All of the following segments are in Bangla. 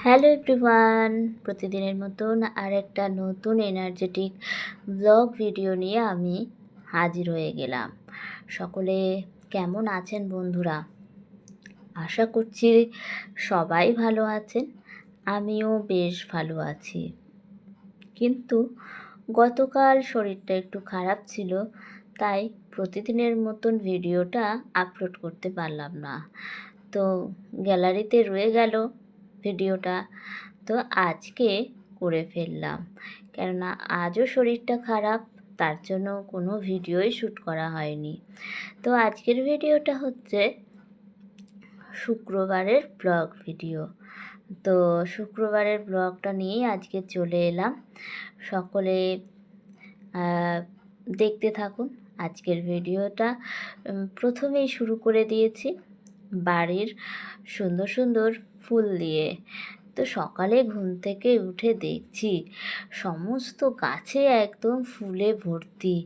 হ্যালো এভরিওয়ান, প্রতিদিনের মতন আরেকটা নতুন এনার্জেটিক ব্লগ ভিডিও নিয়ে আমি হাজির হয়ে গেলাম। সকলে কেমন আছেন বন্ধুরা? আশা করছি সবাই ভালো আছেন। আমিও বেশ ভালো আছি, কিন্তু গতকাল শরীরটা একটু খারাপ ছিল, তাই প্রতিদিনের মতন ভিডিওটা আপলোড করতে পারলাম না। তো গ্যালারিতে রয়ে গেল ভিডিওটা। তো আজকে করে ফেললাম, কেননা আজও শরীরটা খারাপ, তার জন্য কোনো ভিডিওই শ্যুট করা হয়নি। তো আজকের ভিডিওটা হচ্ছে শুক্রবারের ব্লগ ভিডিও। তো শুক্রবারের ব্লগটা নিয়েই আজকে চলে এলাম। সকলে দেখতে থাকুন আজকের ভিডিওটা। প্রথমেই শুরু করে দিয়েছি বাড়ির সুন্দর সুন্দর ফুল দিয়ে। তো সকালে ঘুম থেকে উঠে দেখছি সমস্ত গাছে একদম ফুলে ভর্তি,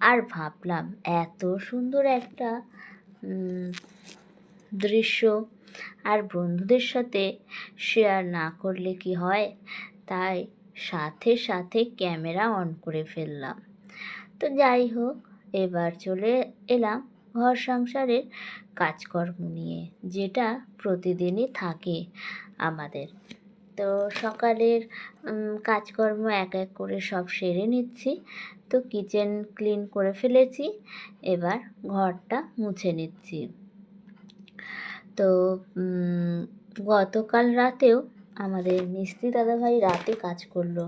আর ভাবলাম এত সুন্দর একটা দৃশ্য আর বন্ধুদের সাথে শেয়ার না করলে কি হয়, তাই সাথে সাথে ক্যামেরা অন করে ফেললাম। তো যাই হোক, এবার চলে এলাম ঘর সংসারের কাজকর্ম নিয়ে, যেটা প্রতিদিনই থাকে আমাদের। তো সকালের কাজকর্ম এক এক করে সব সেরে নিচ্ছি। তো কিচেন ক্লিন করে ফেলেছি, এবার ঘরটা মুছে নিচ্ছি। তো গতকাল রাতেও আমাদের মিস্ত্রি দাদাভাই রাতে কাজ করলো,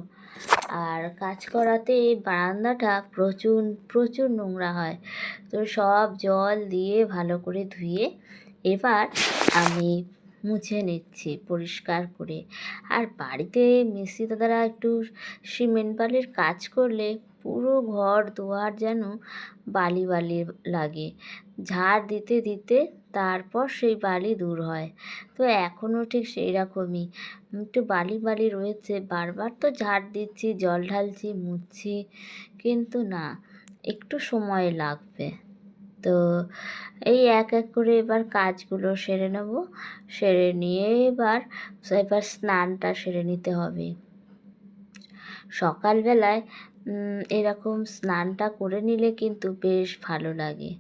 আর কাজ করাতে বারান্দাটা প্রচুর প্রচুর নোংরা হয়। তো সব জল দিয়ে ভালো করে ধুয়ে এবার আমি মুছে নিচ্ছি পরিষ্কার করে। আর বাড়িতে মিস্ত্রি দাদারা একটু সিমেন্ট বালির কাজ করলে পুরো ঘর দুয়ার যেন বালি বালি লাগে। ঝাড় দিতে দিতে তারপর সেই বালি দূর হয়। তো এখনও ঠিক সেই রকমই একটু বালি বালি রয়েছে। বারবার তো ঝাড় দিচ্ছি, জল ঢালছি, মুছছি, কিন্তু না, একটু সময় লাগবে। তো এই এক এক করে এবার কাজগুলো সেরে নেব। সেরে নিয়ে এবার স্নানটা সেরে নিতে হবে। সকালবেলায় এরকম স্নানটা করে নিলে কিন্তু বেশ ভালো লাগে।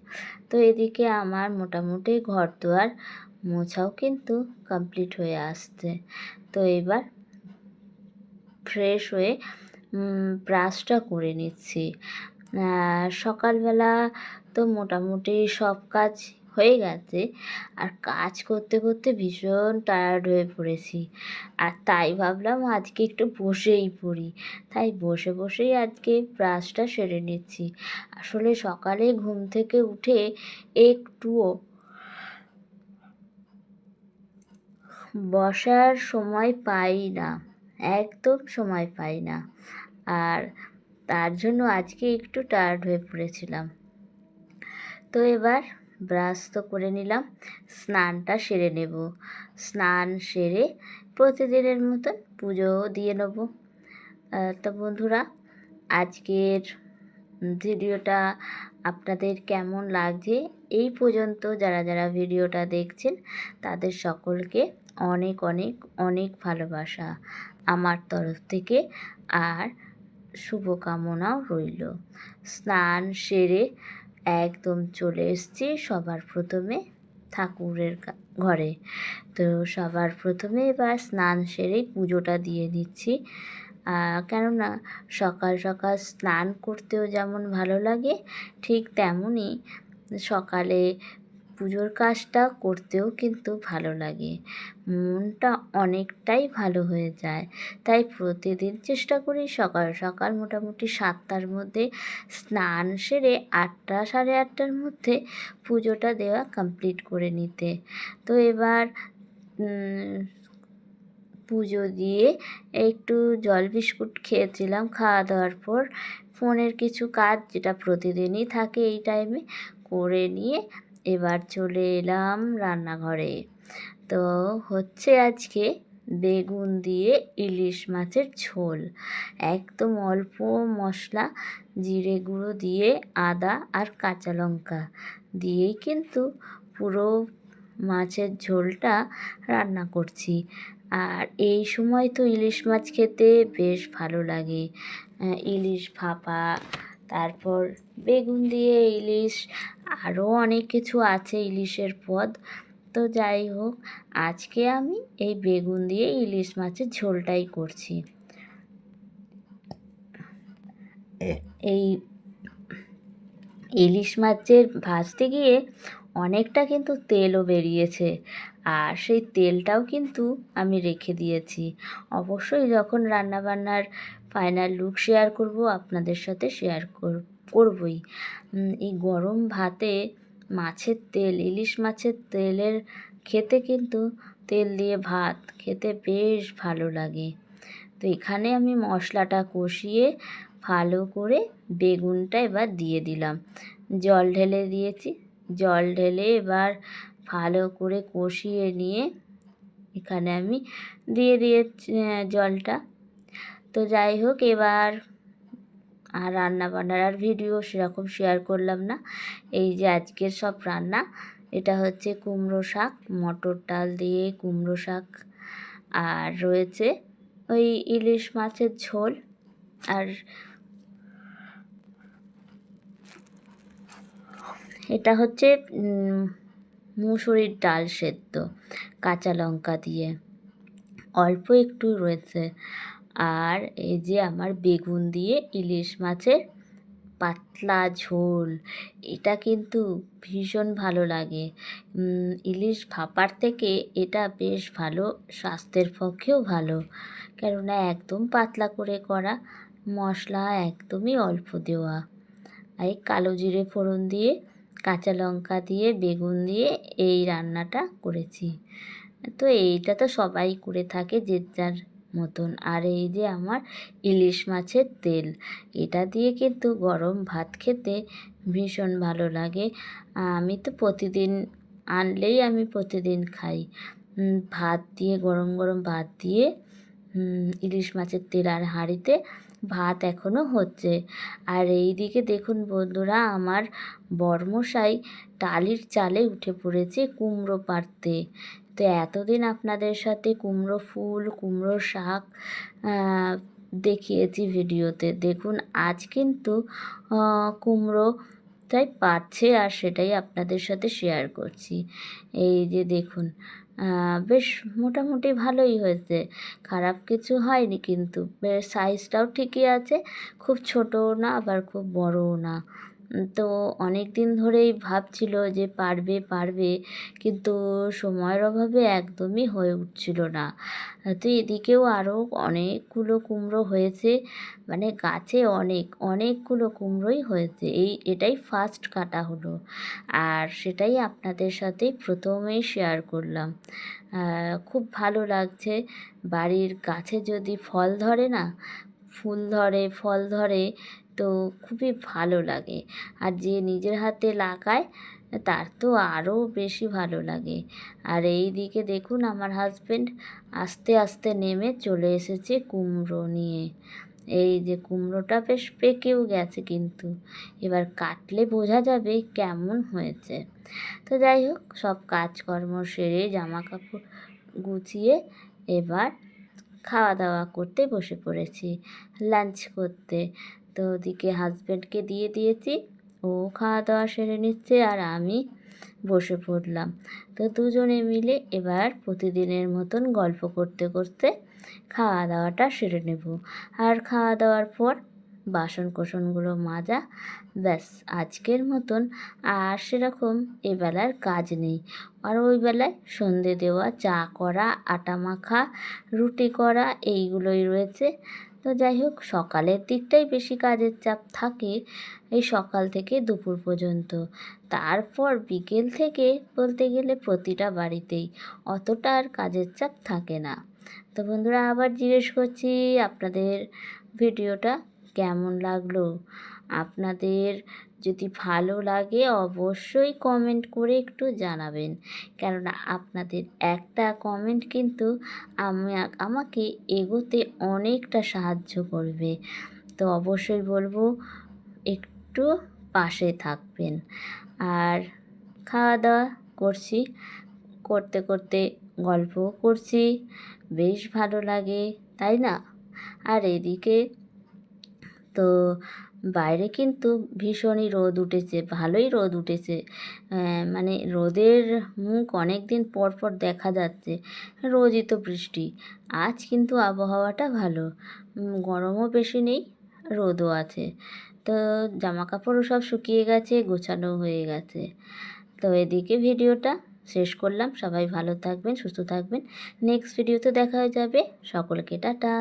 তো এদিকে আমার মোটামুটি ঘর দুয়ার মোছাও কিন্তু কমপ্লিট হয়ে আসছে। তো এবার ফ্রেশ হয়ে ব্রাশটা করে নিচ্ছি। সকালবেলা তো মোটামুটি সব কাজ হয়ে গেছে, আর কাজ করতে করতে ভীষণ টায়ার্ড হয়ে পড়েছি। আর তাই ভাবলাম আজকে একটু বসেই পড়ি, তাই বসে বসেই আজকে ব্রাশটা সেরে নিচ্ছি। আসলে সকালে ঘুম থেকে উঠে একটুও বসার সময় পাই না, একদম সময় পাই না। আর তার জন্য আজকে একটু টায়ার্ড হয়ে পড়েছিলাম। তো এবার ব্রাশ তো করে নিলাম, স্নানটা সেরে নেব। স্নান সেরে প্রতিদিনের মতন পুজোও দিয়ে নেব। তো বন্ধুরা, আজকের ভিডিওটা আপনাদের কেমন লাগছে, এই পর্যন্ত যারা যারা ভিডিওটা দেখছেন তাদের সকলকে অনেক অনেক অনেক ভালোবাসা আমার তরফ থেকে, আর শুভকামনাও রইল। স্নান সেরে একদম চলে এসেছি সবার প্রথমে ঠাকুরের ঘরে। তো সবার প্রথমে এবার স্নান সেরেই পুজোটা দিয়ে দিচ্ছি। কেননা সকাল সকাল স্নান করতেও যেমন ভালো লাগে, ঠিক তেমনই সকালে পুজোর কাজটা করতেও কিন্তু ভালো লাগে, মনটা অনেকটাই ভালো হয়ে যায়। তাই প্রতিদিন চেষ্টা করি সকাল সকাল মোটামুটি 7টার মধ্যে স্নান সেরে 8টা সাড়ে 8টার মধ্যে পুজোটা দেওয়া কমপ্লিট করে নিতে। তো এবার পুজো দিয়ে একটু জল বিস্কুট খেয়েছিলাম। খাওয়া দাওয়ার পর ফোনের কিছু কাজ, যেটা প্রতিদিনই থাকে এই টাইমে, করে নিয়ে এবার চলে এলাম রান্নাঘরে। তো হচ্ছে আজকে বেগুন দিয়ে ইলিশ মাছের ঝোল। একদম অল্প মশলা, জিরে গুঁড়ো দিয়ে, আদা আর কাঁচা লঙ্কা দিয়েই কিন্তু পুরো মাছের ঝোলটা রান্না করছি। আর এই সময় তো ইলিশ মাছ খেতে বেশ ভালো লাগে। ইলিশ ভাপা, তারপর বেগুন দিয়ে ইলিশ, আরও অনেক কিছু আছে ইলিশের পদ। তো যাই হোক, আজকে আমি এই বেগুন দিয়ে ইলিশ মাছের ঝোলটাই করছি। এই ইলিশ মাছের ভাজতে গিয়ে অনেকটা কিন্তু তেলও বেরিয়েছে, আর সেই তেলটাও কিন্তু আমি রেখে দিয়েছি। অবশ্যই যখন রান্নাবান্নার ফাইনাল লুক শেয়ার করব আপনাদের সাথে শেয়ার করবই। এই গরম ভাতে মাছের তেল, ইলিশ মাছের তেলের খেতে কিন্তু তেল দিয়ে ভাত খেতে বেশ ভালো লাগে। তো এখানে আমি মশলাটা কষিয়ে ভালো করে বেগুনটা এবার দিয়ে দিলাম, জল ঢেলে দিয়েছি। জল ঢেলে এবার ভালো করে কষিয়ে নিয়ে এখানে আমি দিয়ে দিয়েছি জলটা। তো যাই হোক, এবার আর রান্না বান্নার আর ভিডিও সেরকম শেয়ার করলাম না। এই যে আজকের সব রান্না, এটা হচ্ছে কুমড়ো শাক, মটর ডাল দিয়ে কুমড়ো শাক, আর রয়েছে ওই ইলিশ মাছের ঝোল, আর এটা হচ্ছে মুসুরির ডাল সেদ্ধ কাঁচা লঙ্কা দিয়ে, অল্প একটু রয়েছে। আর এই যে আমার বেগুন দিয়ে ইলিশ মাছের পাতলা ঝোল, এটা কিন্তু ভীষণ ভালো লাগে। ইলিশ ভাপার থেকে এটা বেশ ভালো, স্বাস্থ্যের পক্ষেও ভালো, কেননা একদম পাতলা করে করা, মশলা একদমই অল্প দেওয়া। এই কালো জিরে ফোড়ন দিয়ে, কাঁচা লঙ্কা দিয়ে, বেগুন দিয়ে এই রান্নাটা করেছি। তো এইটা তো সবাই করে থাকে যে যার মতন। আর এই যে আমার ইলিশ মাছের তেল, এটা দিয়ে কিন্তু গরম ভাত খেতে ভীষণ ভালো লাগে। আমি তো প্রতিদিন আনলেই আমি প্রতিদিন খাই। ভাত দিয়ে, গরম গরম ভাত দিয়ে ইলিশ মাছের তেল, আর হাঁড়িতে ভাত এখনও হচ্ছে। আর এই দিকে দেখুন বন্ধুরা, আমার বরমশাই টালির চালে উঠে পড়েছে কুমড়ো পাড়তে। তো এতদিন আপনাদের সাথে কুমড়ো ফুল, কুমড়ো শাক দেখিয়েছি ভিডিওতে। দেখুন আজ কিন্তু কুমড়োটাই পাড়ছে, আর সেটাই আপনাদের সাথে শেয়ার করছি। এই যে দেখুন, বেশ মোটামুটি ভালোই হয়েছে, খারাপ কিছু হয়নি, কিন্তু বেশ সাইজটাও ঠিকই আছে, খুব ছোটও না আবার খুব বড়ও না। তো অনেক দিন ধরেই ভাবছিল যে পারবে পারবে, কিন্তু সময়ের অভাবে একদমই হয়ে উঠছিল না। তো এদিকেও আরও অনেকগুলো কুমড়ো হয়েছে, মানে গাছে অনেকগুলো কুমড়োই হয়েছে। এটাই ফার্স্ট কাটা হলো, আর সেটাই আপনাদের সাথে প্রথমেই শেয়ার করলাম। খুব ভালো লাগছে, বাড়ির গাছে যদি ফল ধরে না, ফুল ধরে, ফল ধরে, তো খুবই ভালো লাগে। আর যে নিজের হাতে লাগায় তার তো আরও বেশি ভালো লাগে। আর এই দিকে দেখুন আমার হাজবেন্ড আস্তে আস্তে নেমে চলে এসেছে কুমড়ো নিয়ে। এই যে কুমড়োটা বেশ পেকেও গেছে, কিন্তু এবার কাটলে বোঝা যাবে কেমন হয়েছে। তো যাই হোক, সব কাজকর্ম সেরে জামা কাপড় গুছিয়ে এবার খাওয়া দাওয়া করতে বসে পড়েছি, লাঞ্চ করতে। তো ওদিকে হাজব্যান্ডকে দিয়ে দিয়েছি, ও খাওয়া দাওয়া সেরে নিচ্ছে, আর আমি বসে পড়লাম। তো দুজনে মিলে এবার প্রতিদিনের মতন গল্প করতে করতে খাওয়া দাওয়াটা সেরে নেব। আর খাওয়া দাওয়ার পর বাসন কোসনগুলো মাজা, ব্যাস আজকের মতন আর সেরকম এবেলার কাজ নেই। আর ওই বেলায় সন্ধে দেওয়া, চা করা, আটা মাখা, রুটি করা, এইগুলোই রয়েছে। তো যাই হোক, সকালের দিকটাই বেশি কাজের চাপ থাকে, এই সকাল থেকে দুপুর পর্যন্ত। তারপর বিকেল থেকে বলতে গেলে প্রতিটা বাড়িতেই অতটা আর কাজের চাপ থাকে না। তো বন্ধুরা, আবার জিজ্ঞেস করছি আপনাদের ভিডিওটা কেমন লাগলো। আপনাদের যদি ভালো লাগে অবশ্যই কমেন্ট করে একটু জানাবেন, কেননা আপনাদের একটা কমেন্ট কিন্তু আমাকে এগোতে অনেকটা সাহায্য করবে। তো অবশ্যই বলবো একটু পাশে থাকবেন। আর খাওয়া দাওয়া করছি, করতে করতে গল্পও করছি, বেশ ভালো লাগে, তাই না? আর এদিকে তো বাইরে কিন্তু ভীষণই রোদ উঠেছে, ভালোই রোদ উঠেছে। মানে রোদের মুখ অনেক দিন পর পর দেখা যাচ্ছে। রোজই তো বৃষ্টি, আজ কিন্তু আবহাওয়াটা ভালো, গরমও বেশি নেই, রোদও আছে। তো জামা কাপড়ও সব শুকিয়ে গেছে, গোছানো হয়ে গেছে। তো এদিকে ভিডিওটা শেষ করলাম। সবাই ভালো থাকবেন, সুস্থ থাকবেন। নেক্সট ভিডিওতে দেখা হয়ে যাবে। সকলকে টাটা।